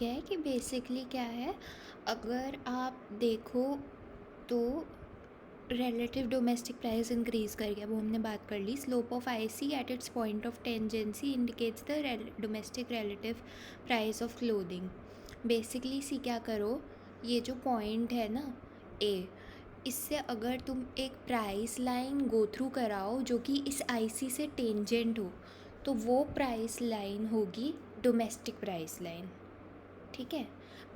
क्या है कि बेसिकली क्या है, अगर आप देखो तो रिलेटिव डोमेस्टिक प्राइस इंक्रीज कर गया, वो हमने बात कर ली। Slope of IC at its point of tangency indicates the domestic relative price of clothing. Basically see क्या करो, ये जो पॉइंट है ना ए, इससे अगर तुम एक प्राइस लाइन गो थ्रू कराओ जो कि इस आईसी से टेंजेंट हो, तो वो प्राइस लाइन होगी डोमेस्टिक प्राइस लाइन। ठीक है।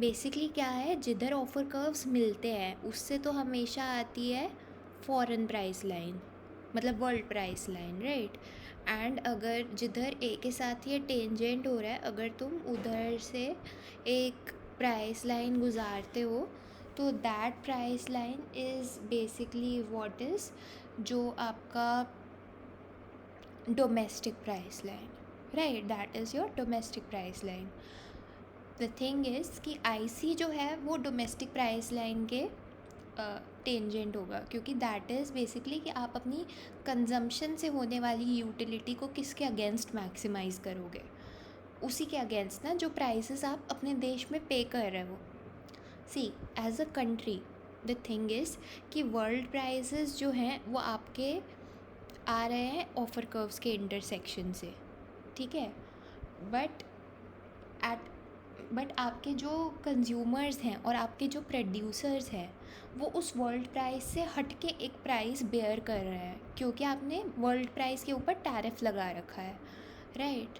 बेसिकली क्या है, जिधर ऑफर कर्व्स मिलते हैं उससे तो हमेशा आती है फॉरेन प्राइस लाइन, मतलब world price line, right. And अगर जिधर ए के साथ ये टेंजेंट हो रहा है, अगर तुम उधर से एक प्राइस लाइन गुजारते हो तो that price line is basically what is, जो आपका domestic price line, right, that is your domestic price line. The thing is कि आईसी जो है वो डोमेस्टिक प्राइस लाइन के टेंजेंट होगा, क्योंकि दैट इज़ बेसिकली कि आप अपनी कंजम्पशन से होने वाली यूटिलिटी को किसके अगेंस्ट मैक्सिमाइज़ करोगे, उसी के अगेंस्ट ना, जो प्राइसेस आप अपने देश में पे कर रहे हो। See as a country the thing is कि वर्ल्ड प्राइसेस जो हैं वो आपके आ रहे हैं ऑफर कर्व्स के इंटरसेक्शन से, ठीक है। बट एट बट आपके जो कंज्यूमर्स हैं और आपके जो प्रोड्यूसर्स हैं वो उस वर्ल्ड प्राइस से हट के एक प्राइस बेयर कर रहे हैं, क्योंकि आपने वर्ल्ड प्राइस के ऊपर टैरिफ लगा रखा है, राइट।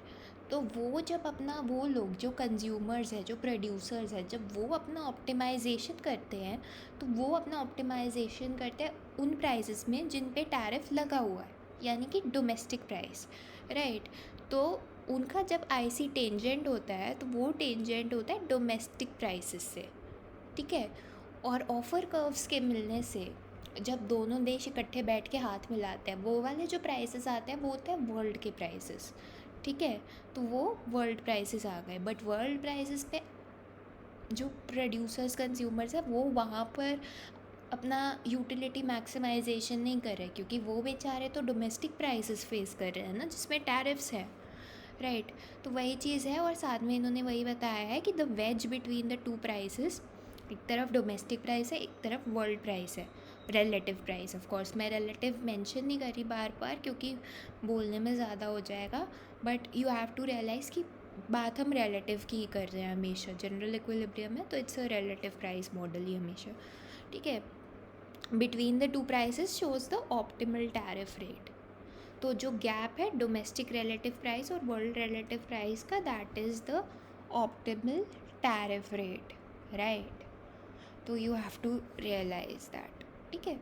तो वो जब अपना, वो लोग जो कंज्यूमर्स हैं, जो प्रोड्यूसर्स हैं, जब वो अपना ऑप्टिमाइजेशन करते हैं तो वो अपना ऑप्टिमाइजेशन करते हैं उन प्राइसेस में जिन पे टैरिफ लगा हुआ है, यानी कि डोमेस्टिक प्राइस, राइट। तो उनका जब आईसी टेंजेंट होता है तो वो टेंजेंट होता है डोमेस्टिक प्राइसेस से, ठीक है। और ऑफ़र कर्व्स के मिलने से जब दोनों देश इकट्ठे बैठ के हाथ मिलाते हैं, वो वाले जो प्राइसेस आते हैं वो होते हैं वर्ल्ड के प्राइसेस, ठीक है। तो वो वर्ल्ड प्राइसेस आ गए, बट वर्ल्ड प्राइसेस पे जो प्रोड्यूसर्स कंज्यूमर्स हैं वो वहाँ पर अपना यूटिलिटी मैक्सिमाइजेशन नहीं कर रहे, क्योंकि वो बेचारे तो डोमेस्टिक प्राइसेस फेस कर रहे हैं ना, जिसमें टैरिफ्स हैं, राइट। तो वही चीज़ है, और साथ में इन्होंने वही बताया है कि the ways between the two prices, एक तरफ डोमेस्टिक प्राइस है, एक तरफ वर्ल्ड प्राइस है, रिलेटिव प्राइस। ऑफ कोर्स मैं रिलेटिव मेंशन नहीं करी बार बार क्योंकि बोलने में ज़्यादा हो जाएगा, but you have to realize कि बात हम रिलेटिव की ही कर रहे हैं हमेशा। जनरल इक्विलिब्रियम है तो it's a relative price model ही हमेशा, ठीक है। Between the two prices shows the optimal tariff rate. तो जो गैप है डोमेस्टिक रिलेटिव प्राइस और वर्ल्ड रिलेटिव प्राइस का, that is the optimal tariff rate, right. तो you have to realise that, ठीक है।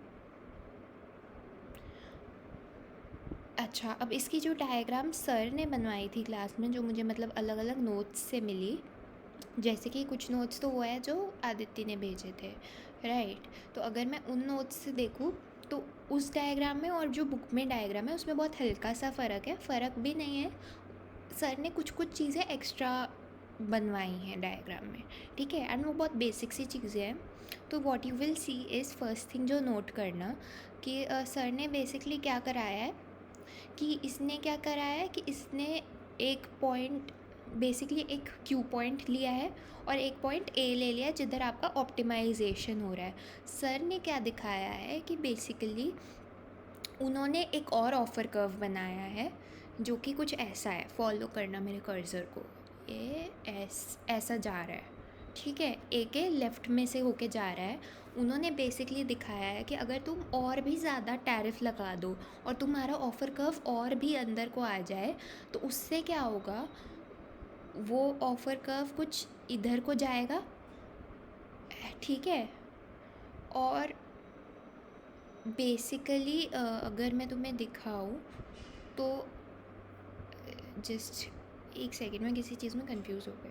अच्छा, अब इसकी जो डायग्राम सर ने बनवाई थी क्लास में, जो मुझे मतलब अलग अलग नोट्स से मिली, जैसे कि कुछ नोट्स तो वो है जो आदित्य ने भेजे थे, राइट। तो अगर मैं उन नोट्स से देखूँ तो उस डायग्राम में और जो बुक में डायग्राम है उसमें बहुत हल्का सा फ़र्क है, फ़र्क भी नहीं है, सर ने कुछ कुछ चीज़ें एक्स्ट्रा बनवाई हैं डायग्राम में, ठीक है। एंड वो बहुत बेसिक सी चीज़ें हैं। तो what you will see is, first thing जो नोट करना कि सर ने बेसिकली क्या कराया है, कि इसने क्या कराया है कि इसने एक पॉइंट, बेसिकली एक क्यू पॉइंट लिया है और एक पॉइंट ए ले लिया जिधर आपका ऑप्टिमाइजेशन हो रहा है। सर ने क्या दिखाया है कि बेसिकली उन्होंने एक और ऑफ़र कर्व बनाया है जो कि कुछ ऐसा है, फॉलो करना मेरे कर्सर को, ये ऐसा जा रहा है, ठीक है, ए के लेफ़्ट में से होके जा रहा है। उन्होंने बेसिकली दिखाया है कि अगर तुम और भी ज़्यादा टैरिफ लगा दो और तुम्हारा ऑफ़र कर्व और भी अंदर को आ जाए तो उससे क्या होगा, वो ऑफ़र कर्व कुछ इधर को जाएगा, ठीक है। और बेसिकली अगर मैं तुम्हें दिखाऊँ तो जस्ट एक सेकेंड, में किसी चीज़ में कंफ्यूज हो गई।